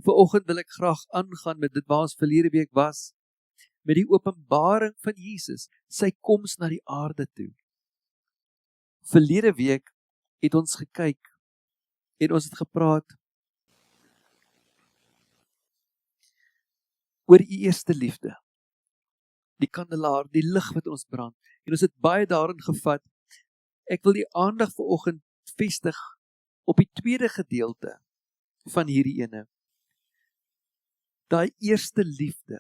Vanoggend wil ek graag aangaan met dit waar ons verlede week was, met die openbaring van Jesus, sy koms na die aarde toe. Verlede week het ons gekyk, en ons het gepraat oor die eerste liefde, die kandelaar, die lig wat ons brand, en ons het baie daarin gevat. Ek wil die aandag vanoggend vestig op die tweede gedeelte van hierdie ene, daai eerste liefde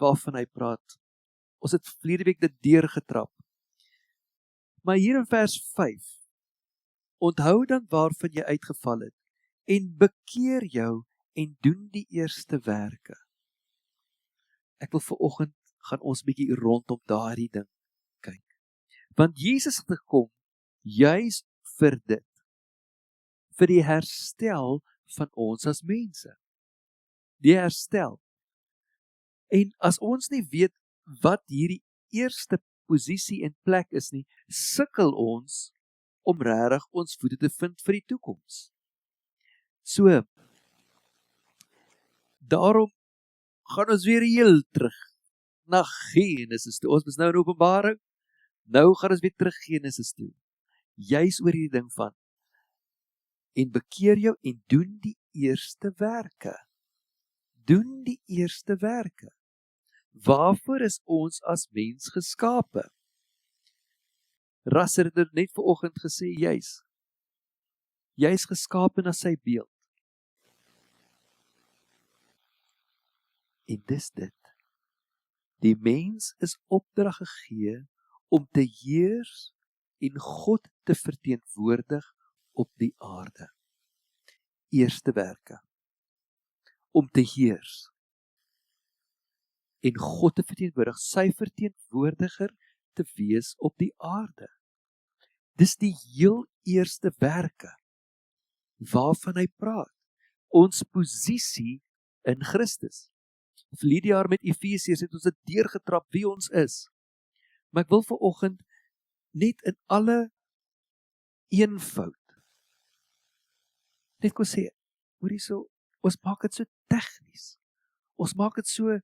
waarvan hy praat. Ons het verlede week dit deurgetrap. Maar hier in vers 5, onthou dan waarvan jy uitgeval het, en bekeer jou en doen die eerste werke. Ek wil vanoggend gaan ons bietjie rondom daardie ding kyk. Want Jesus het gekom juis vir dit, vir die herstel van ons as mense. Die herstel. En as ons nie weet wat hierdie eerste posisie en plek is nie, sukkel ons om regtig ons voete te vind vir die toekoms. So, daarom gaan ons weer heel terug na Genesis toe. Ons is nou in Openbaring, nou gaan ons weer terug Genesis toe. Juis oor hierdie ding van, en bekeer jou en doen die eerste werke. Doen die eerste werke. Waarvoor is ons as mens geskape? Rasser het dit net vanoggend gesê, jy is geskape na sy beeld. En dis dit. Die mens is opdrag gegee om te heers en God te verteenwoordig op die aarde. Eerste werke. Om te heers en God te verteenwoordig, sy verteenwoordiger te wees op die aarde. Dis die heel eerste werke waarvan hy praat. Ons posisie in Christus. Verlede jaar met Efesiërs het ons dit deurgetrap wie ons is. Maar ek wil vanoggend net in alle eenvoud net kon sê, hoor hierso, ons maak dit so tegnies. Ons maak dit so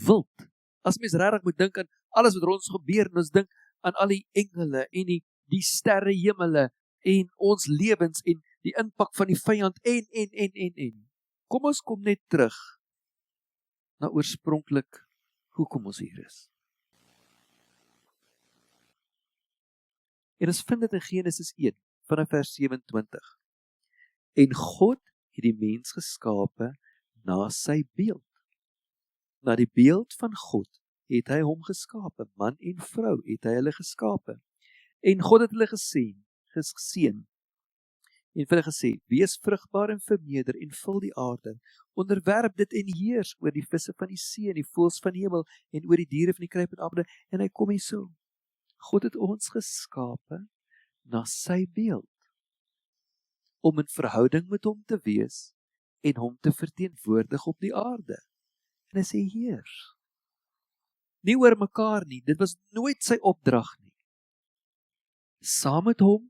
wild. As mens regtig moet dink aan alles wat rond ons gebeur, en ons dink aan al die engele en die sterre hemele en ons lewens en die impak van die vyand en. Kom ons kom net terug na oorspronklik hoekom ons hier is. En ons vind dit in Genesis 1 vanaf vers 27. En God het die mens geskape na sy beeld. Na die beeld van God het hy hom geskape, man en vrou het hy hulle geskape. En God het hulle geseën en vir hulle gesê, wees vrugbaar en vermeerder en vul die aarde, onderwerp dit en heers oor die visse van die see en die voëls van die hemel en oor die diere van die kruipende aarde. En hy kom hier so. God het ons geskape na sy beeld, om in verhouding met hom te wees en hom te verteenwoordig op die aarde. En hy sê heers. Nie oor mekaar nie, dit was nooit sy opdrag nie. Saam met hom,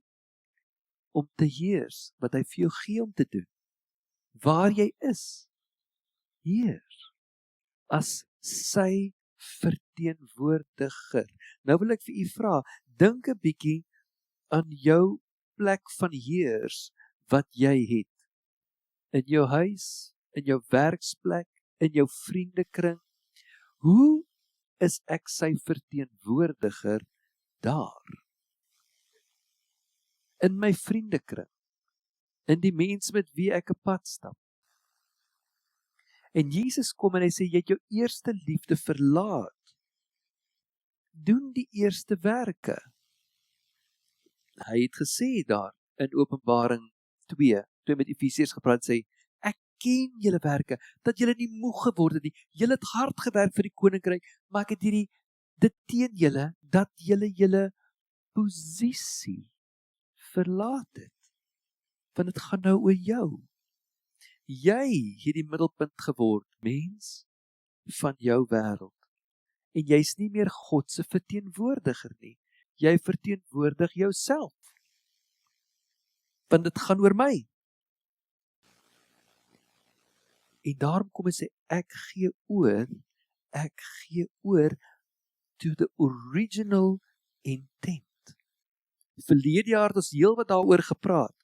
om te heers, wat hy vir jou gee om te doen. Waar jy is, heers, as sy verteenwoordiger. Nou wil ek vir u vra, dink 'n bietjie aan jou plek van heers, wat jy het. In jou huis, in jou werksplek, in jou vriendekring. Hoe is ek sy verteenwoordiger daar? In my vriendekring, in die mens met wie ek 'n pad stap. En Jesus kom en hy sê, jy het jou eerste liefde verlaat. Doen die eerste werke. Hy het gesê daar in Openbaring 2, toe hy met Efesiërs gepraat sê, ek ken julle werke, dat julle nie moeg geword het nie, julle het hard gewerk vir die koninkryk, maar ek het dit teen julle, dat julle posisie verlaat het. Want dit gaan nou oor jou. Jy het die middelpunt geword, mens, van jou wêreld. En jy's nie meer God se verteenwoordiger nie. Jy verteenwoordig jouself. Want dit gaan oor my. En daarom kom hy sê, ek gee oor to the original intent. Verlede jaar het ons heel wat daaroor gepraat,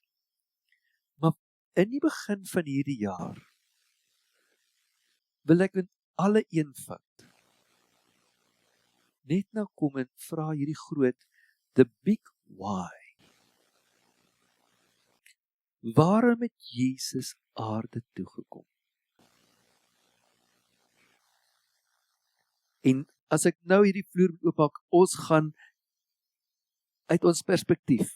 maar in die begin van hierdie jaar, wil ek met alle eenvoud, net nou kom en vra hierdie groot, the big why. Waarom het Jesus aarde toegekom? En as ek nou hierdie vloer oopmaak, ons gaan uit ons perspektief,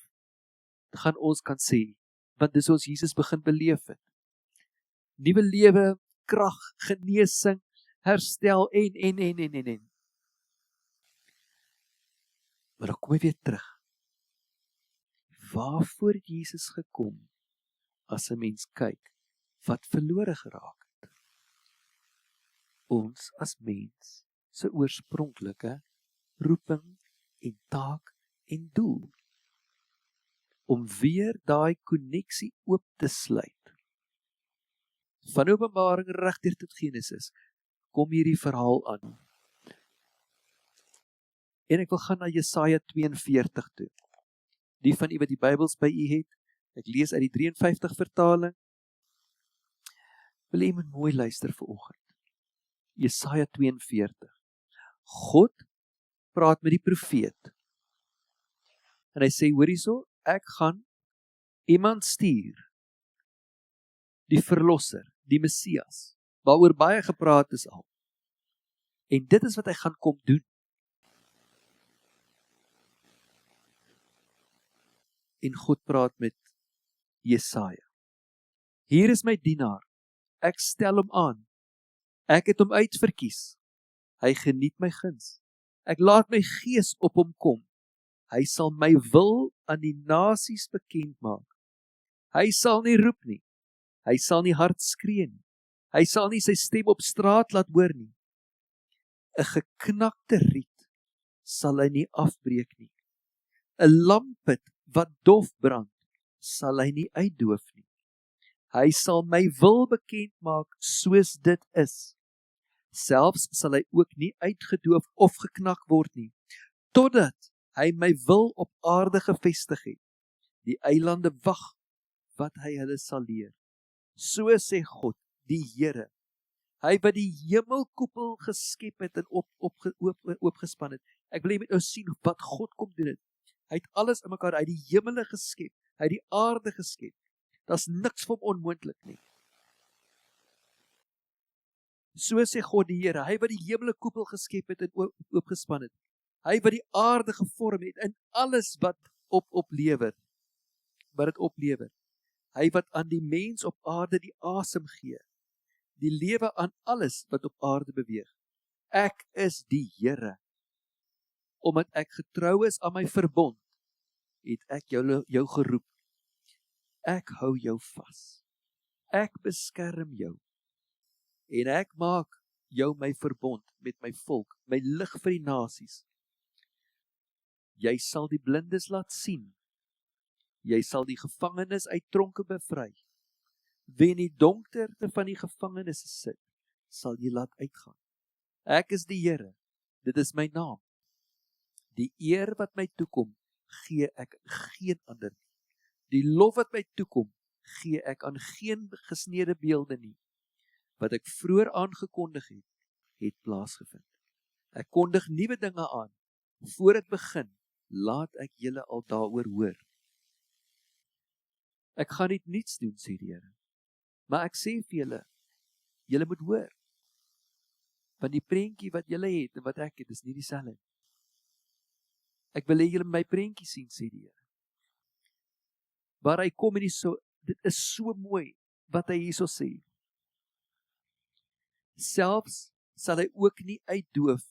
gaan ons kan sê, want dis ons Jesus begin beleef het. Nuwe lewe, krag, genesing, herstel en. Maar dan kom hy weer terug. Waarvoor het Jesus gekom, as 'n mens kyk, wat verlore geraak het? Ons as mens, se oorspronklike roeping en taak en doel, om weer daai koneksie oop te sluit. Van Openbaring regdeur tot Genesis, kom hierdie verhaal aan. En ek wil gaan na Jesaja 42 toe. Die van u wat die Bybels by u het, ek lees uit die 53 vertaling. Wil jy moet mooi luister vanoggend. Jesaja 42. God praat met die profeet. En hy sê, hoor hierso, ek gaan iemand stuur, die verlosser, die Messias, waaroor baie gepraat is al. En dit is wat hy gaan kom doen. En God praat met Jesaja. Hier is my dienaar, ek stel hom aan, ek het hom uitverkies, hy geniet my guns, ek laat my gees op hom kom, hy sal my wil aan die nasies bekend maak, hy sal nie roep nie, hy sal nie hard skree nie, hy sal nie sy stem op straat laat hoor nie, 'n geknakte riet sal hy nie afbreek nie, 'n lampet wat dof brand, sal hy nie uitdoof nie. Hy sal my wil bekend maak soos dit is. Selfs sal hy ook nie uitgedoof of geknak word nie, totdat hy my wil op aarde gevestig het. Die eilande wag wat hy hulle sal leer. So sê God, die Here, hy wat die hemelkoepel geskep het en opgespan het. Ek wil jy met nou sien wat God kom doen het. Hy het alles in mekaar, hy het die hemele geskep, hy het die aarde geskep. Daar's niks vir hom onmoontlik nie. So sê God die Here, hy wat die hemele koepel geskep het en oopgespan het. Hy wat die aarde gevorm het en alles wat oplewer. Hy wat aan die mens op aarde die asem gee. Die lewe aan alles wat op aarde beweeg. Ek is die Here. Omdat ek getrou is aan my verbond, het ek jou geroep. Ek hou jou vas. Ek beskerm jou. En ek maak jou my verbond met my volk, my lig vir die nasies. Jy sal die blindes laat sien. Jy sal die gevangenes uit tronke bevry. Wie in die donkerte van die gevangenes sit, sal jy laat uitgaan. Ek is die Here, dit is my naam. Die eer wat my toekom, gee ek geen ander nie. Die lof wat my toekom, gee ek aan geen gesneede beelde nie. Wat ek vroeër aangekondig het, het plaasgevind. Ek kondig nuwe dinge aan. Voor dit begin, laat ek julle al daaroor hoor. Ek gaan nie niets doen, sê die Here. Maar ek sê vir julle moet hoor. Want die prentjie wat julle het en wat ek het, is nie dieselfde. Ek wil hê julle my prentjie sien, sê die Here. Waar hy kom en dit is so mooi wat hy hierso sê. Selfs sal hy ook nie uitdoof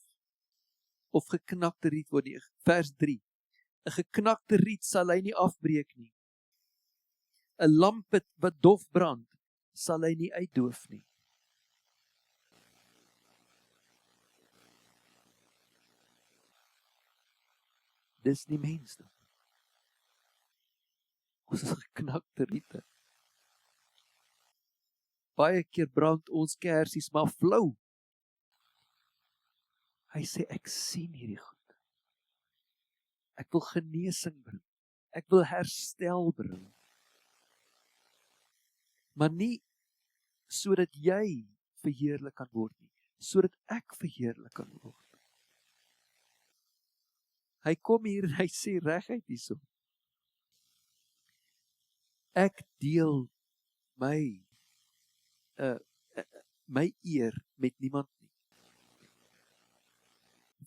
of geknakte riet word nie. Vers 3. 'n geknakte riet sal hy nie afbreek nie. 'n lampet wat dof brand, sal hy nie uitdoof nie. Dis nie mens nie. Ons is geknakte riete. baie keer brand ons kersies maar flou. Hy sê, ek sien hierdie goed. Ek wil genesing bring. Ek wil herstel bring. Maar nie sodat jy verheerlik kan word nie, sodat ek verheerlik kan word. Hy kom hier en hy sê reguit hierso. Ek deel my eer met niemand nie.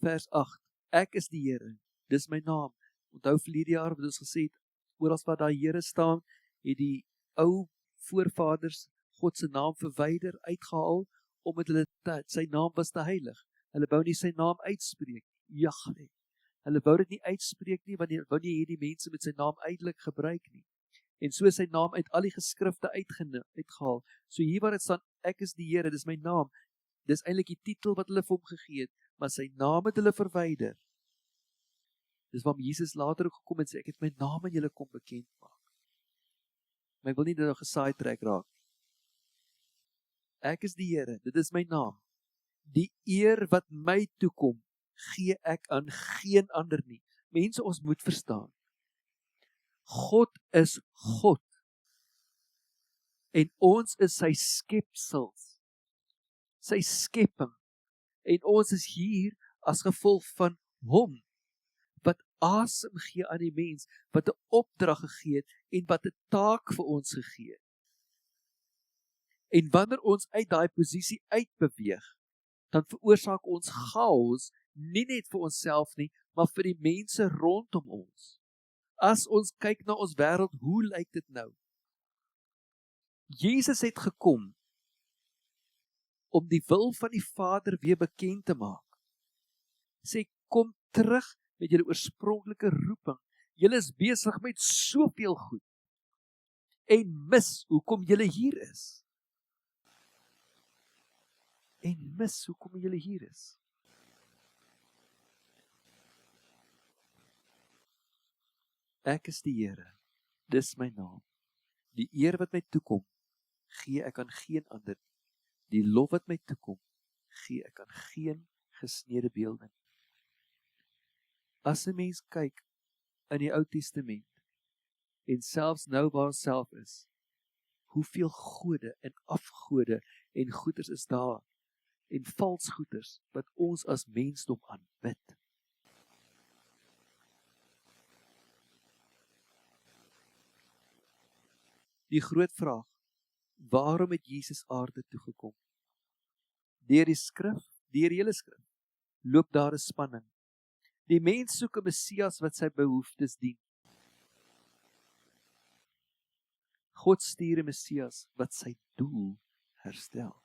Vers 8. Ek is die Here, dis my naam. Onthou verlede jaar wat ons gesê het, oral waar daar Here staan, het die ou voorvaders God se naam verwyder, uitgehaal, omdat hulle sy naam was te heilig. Hulle wou nie sy naam uitspreek, Jahwe. Hulle wou dit nie uitspreek nie, want hulle wou nie hierdie mense met sy naam uitelik gebruik nie. En so sy naam uit al die geskrifte uitgehaal. So hier waar dit staan, ek is die Here, dis my naam. Dis eintlik die titel wat hulle vir hom gegee het, maar sy naam het hulle verwyder. Dis waarom Jesus later ook gekom en sê, ek het my naam aan julle kom bekend maak. Maar ek wil nie dit nou gesaai trek raak. Ek is die Here, dit is my naam. Die eer wat my toekom, gee ek aan geen ander nie. Mense, ons moet verstaan. God is God. En ons is sy skepsels. Sy skepping. En ons is hier as gevolg van hom, wat asem gee aan die mens, wat 'n opdrag gegee het, en wat 'n taak vir ons gegee het. En wanneer ons uit daai posisie uitbeweeg, dan veroorsaak ons chaos, nie net vir onsself nie, maar vir die mense rondom ons. As ons kyk na ons wêreld, hoe lyk dit nou? Jesus het gekom om die wil van die Vader weer bekend te maak. Sê, kom terug met julle oorspronklike roeping. Julle is besig met soveel goed en mis hoekom julle hier is. En mis hoekom julle hier is. Ek is die Here, dis my naam. Die eer wat my toekom, gee ek aan geen ander. Die lof wat my toekom, gee ek aan geen gesnede beelde nie. As 'n mens kyk in die Ou Testament, en selfs nou waar ons self is, hoeveel gode en afgode en goeders is daar, en vals goeders, wat ons as mensdom aanbid. Die groot vraag, waarom het Jesus aarde toegekom? Deur die skrif, deur die hele skrif, loop daar 'n spanning. Die mens soek 'n Messias wat sy behoeftes dien. God stuur 'n Messias wat sy doel herstel.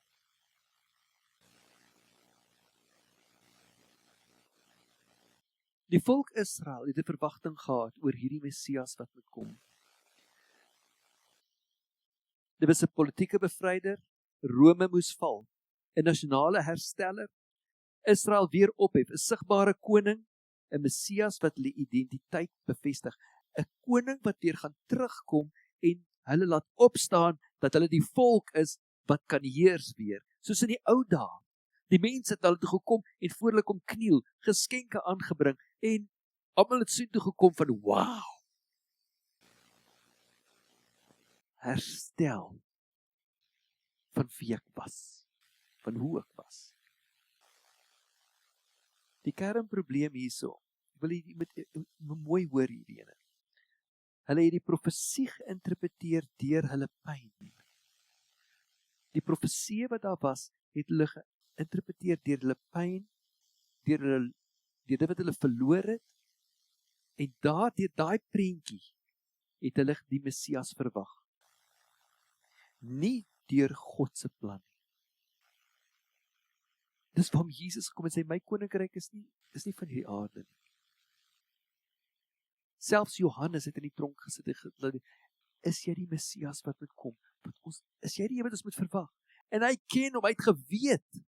Die volk Israel het 'n verwagting gehad oor hierdie Messias wat moet kom. Dit was 'n politieke bevryder, Rome moes val, 'n nasionale hersteller, Israel weer ophef, 'n sigbare koning, 'n Messias wat hulle identiteit bevestig, 'n koning wat weer gaan terugkom en hulle laat opstaan dat hulle die volk is wat kan heers weer, soos in die ou dae. Die mense het hulle toe gekom en voor hulle kom kniel, geskenke aangebring en almal het so toe gekom van wow. Herstel van wie ek was, van hoe ek was. Die kernprobleem hierso, wil jy met mooi hoor hierdie ene. Hulle het die profesie geïnterpreteer deur hulle pyn. Die profesie wat daar was, het hulle geïnterpreteer deur hulle pyn, deur dit wat hulle verloor het, en deur daai prentjie het hulle die Messias verwag. Nie deur God se plan nie. Dis waarom Jesus kom en sê, my koninkryk is nie van hierdie aarde nie. Selfs Johannes het in die tronk gesit en gedink, is jy die Messias wat moet kom? Is jy die een wat ons moet verwag? En hy ken hom, hy het geweet,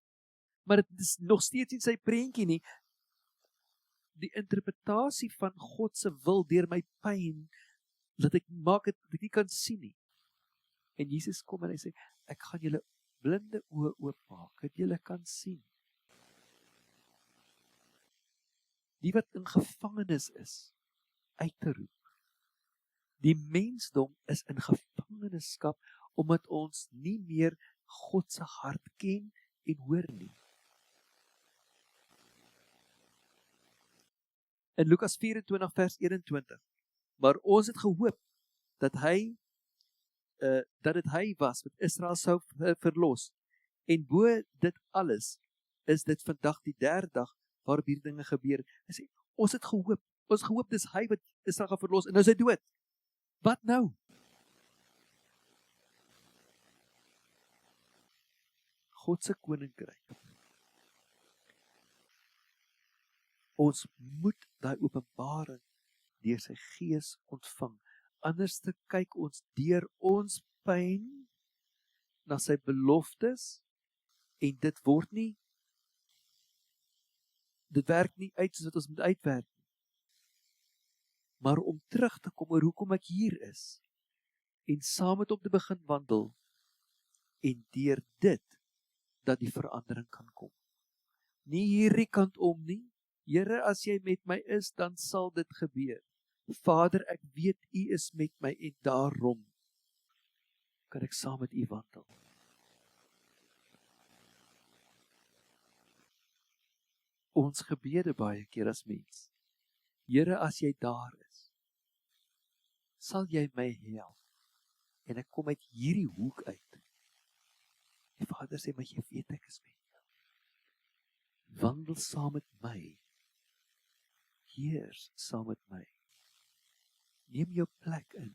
maar dit is nog steeds nie sy prentjie nie. Die interpretasie van God se wil deur my pyn, dat ek maak het, dat ek nie kan sien nie. En Jesus kom en hy sê, ek gaan julle blinde oë oopmaak, dat julle kan sien. Die wat in gevangenis is, uit te roep. Die mensdom is in gevangenskap, omdat ons nie meer God se hart ken en hoor nie. In Lukas 24 vers 21, maar ons het gehoop, dat dit hy was, wat Israel sou verlos, en bo dit alles, is dit vandag die derde dag, waarop hierdie dinge gebeur. Hy sê, ons het gehoop, dis hy wat Israel gaan verlos, en nou is hy dood. Wat nou? God se koninkryk. Ons moet daai openbaring deur sy gees ontvang. Anders te kyk ons deur ons pyn na sy beloftes, en dit werk nie uit soos wat ons moet uitwerk. Maar om terug te kom oor hoekom ek hier is, en saam met hom te begin wandel, en deur dit, dat die verandering kan kom. Nie hierdie kant om nie, Here, as jy met my is, dan sal dit gebeur. Vader, ek weet u is met my, en daarom kan ek saam met u wandel. Ons gebede baie keer as mens, Here, as jy daar is, sal jy my help, en ek kom uit hierdie hoek uit. Die Vader sê, maar jy weet ek is met jou. Wandel saam met my, heers saam met my, neem jou plek in,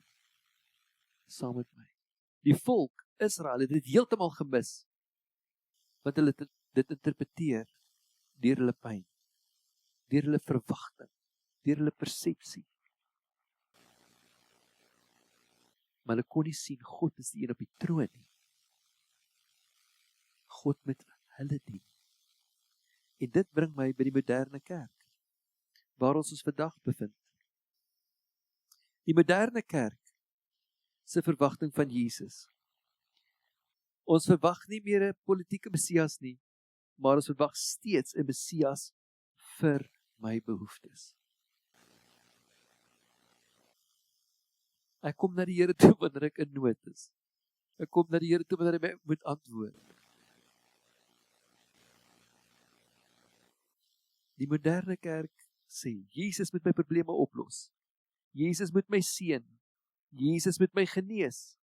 saam met my. Die volk Israel het dit heeltemal gemis, want hulle dit interpreteer deur hulle pyn, deur hulle verwagting, deur hulle persepsie. Maar hulle kon nie sien, God is die een op die troon nie. God met hulle dien. En dit bring my by die moderne kerk, waar ons vandag bevind. Die moderne kerk se verwagting van Jesus. Ons verwag nie meer 'n politieke Messias nie, maar ons verwag steeds 'n Messias vir my behoeftes. Ek kom na die Here toe wanneer ek in nood is. Ek kom na die Here toe wanneer hy my moet antwoord. Die moderne kerk sê, Jesus moet my probleme oplos. Jesus moet my seën. Jesus moet my genees.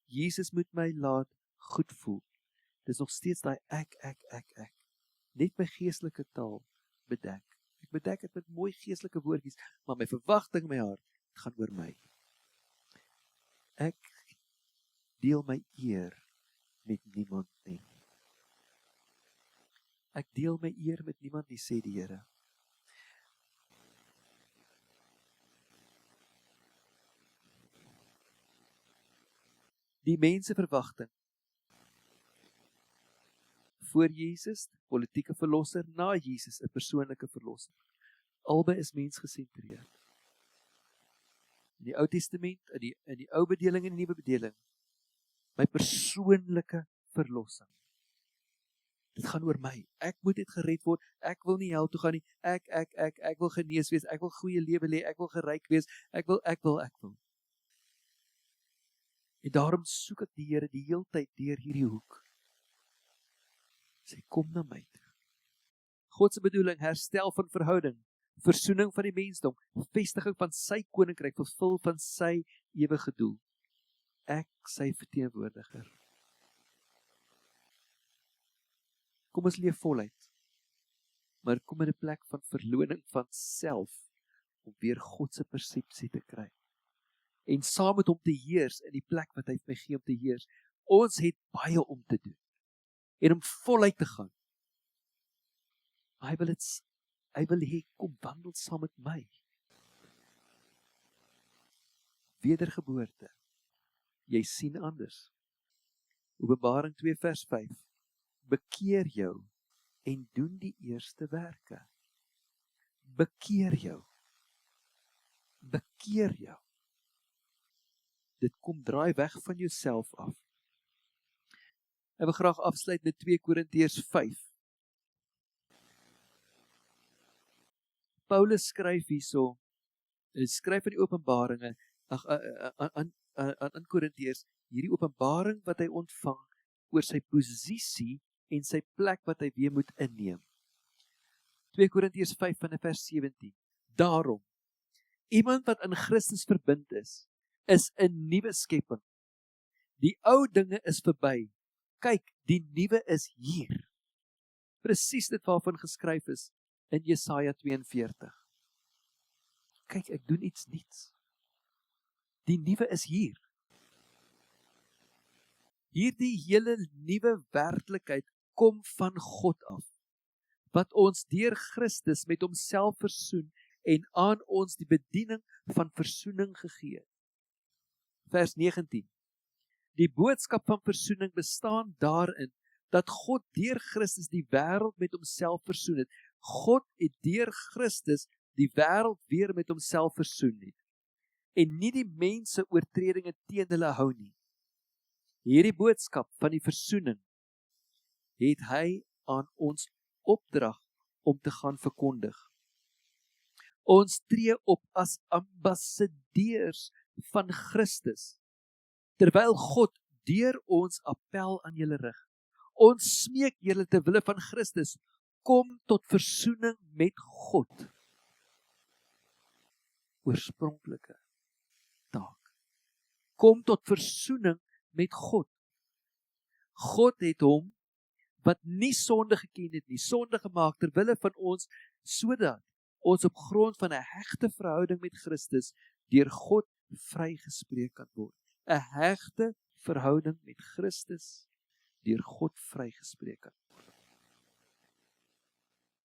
Jesus moet my laat goed voel. Dis nog steeds daai ek. Net my geestelike taal bedek. Ek bedek dit met mooi geestelike woordjies, maar my verwagting in my hart gaan oor my. Ek deel my eer met niemand nie. Ek deel my eer met niemand nie, sê die Here. Die mense verwagting voor Jesus, politieke verlosser, na Jesus, 'n persoonlike verlosser. Albei is mensgesentreerd. In die Ou Testament, in die ou bedeling en die nuwe bedeling, my persoonlike verlossing. Dit gaan oor my. Ek moet net gered word. Ek wil nie hel toe gaan nie. Ek wil genees wees. Ek wil goeie lewe lê. Ek wil geryk wees. Ek wil. En daarom soek ek die Here die heeltyd deur hierdie hoek. Sê, kom na my toe. God se bedoeling, herstel van verhouding, versoening van die mensdom, vestiging van sy koninkryk, vervul van sy ewige doel. Ek sy verteenwoordiger. Kom ons leef voluit, maar kom in 'n plek van verloning van self, om weer God se persepsie te kry. En saam met hom te heers in die plek wat hy vir my gee om te heers. Ons het baie om te doen, en om voluit te gaan. Hy wil hê, kom wandel saam met my. Wedergeboorte. Jy sien anders. Openbaring 2 vers 5. Bekeer jou en doen die eerste werke. Bekeer jou. Dit kom draai weg van jouself af Ek wil graag afsluit met 2 Korintiërs 5. Paulus skryf hierso, hy skryf in die Openbaringe aan Korintiërs, hierdie openbaring wat hy ontvang oor sy posisie en sy plek wat hy weer moet inneem. 2 Korintiërs 5 vanaf vers 17. Daarom, iemand wat in Christus verbind is 'n nuwe skepping. Die ou dinge is verby. Kyk, die nuwe is hier. Presies dit waarvan geskryf is in Jesaja 42. Kyk, ek doen iets nuuts. Die nuwe is hier. Hierdie hele nuwe werklikheid kom van God af, wat ons deur Christus met homself versoen en aan ons die bediening van versoening gegee het. Vers 19. Die boodskap van versoening bestaan daarin dat God deur Christus die wêreld met homself versoen het. God het deur Christus die wêreld weer met homself versoen het en nie die mense oortredinge teen hulle hou nie. Hierdie boodskap van die versoening het hy aan ons opdrag om te gaan verkondig. Ons tree op as ambassadeurs van Christus, terwyl God deur ons appel aan julle rig. Ons smeek julle ter wille van Christus, kom tot versoening met God. Oorspronklike taak. Kom tot versoening met God. God het hom, wat nie sonde geken het nie, sonde gemaak ter wille van ons, sodat ons op grond van 'n hegte verhouding met Christus deur God vrygespreek kan word. 'n Hegte verhouding met Christus deur God vrygespreek kan.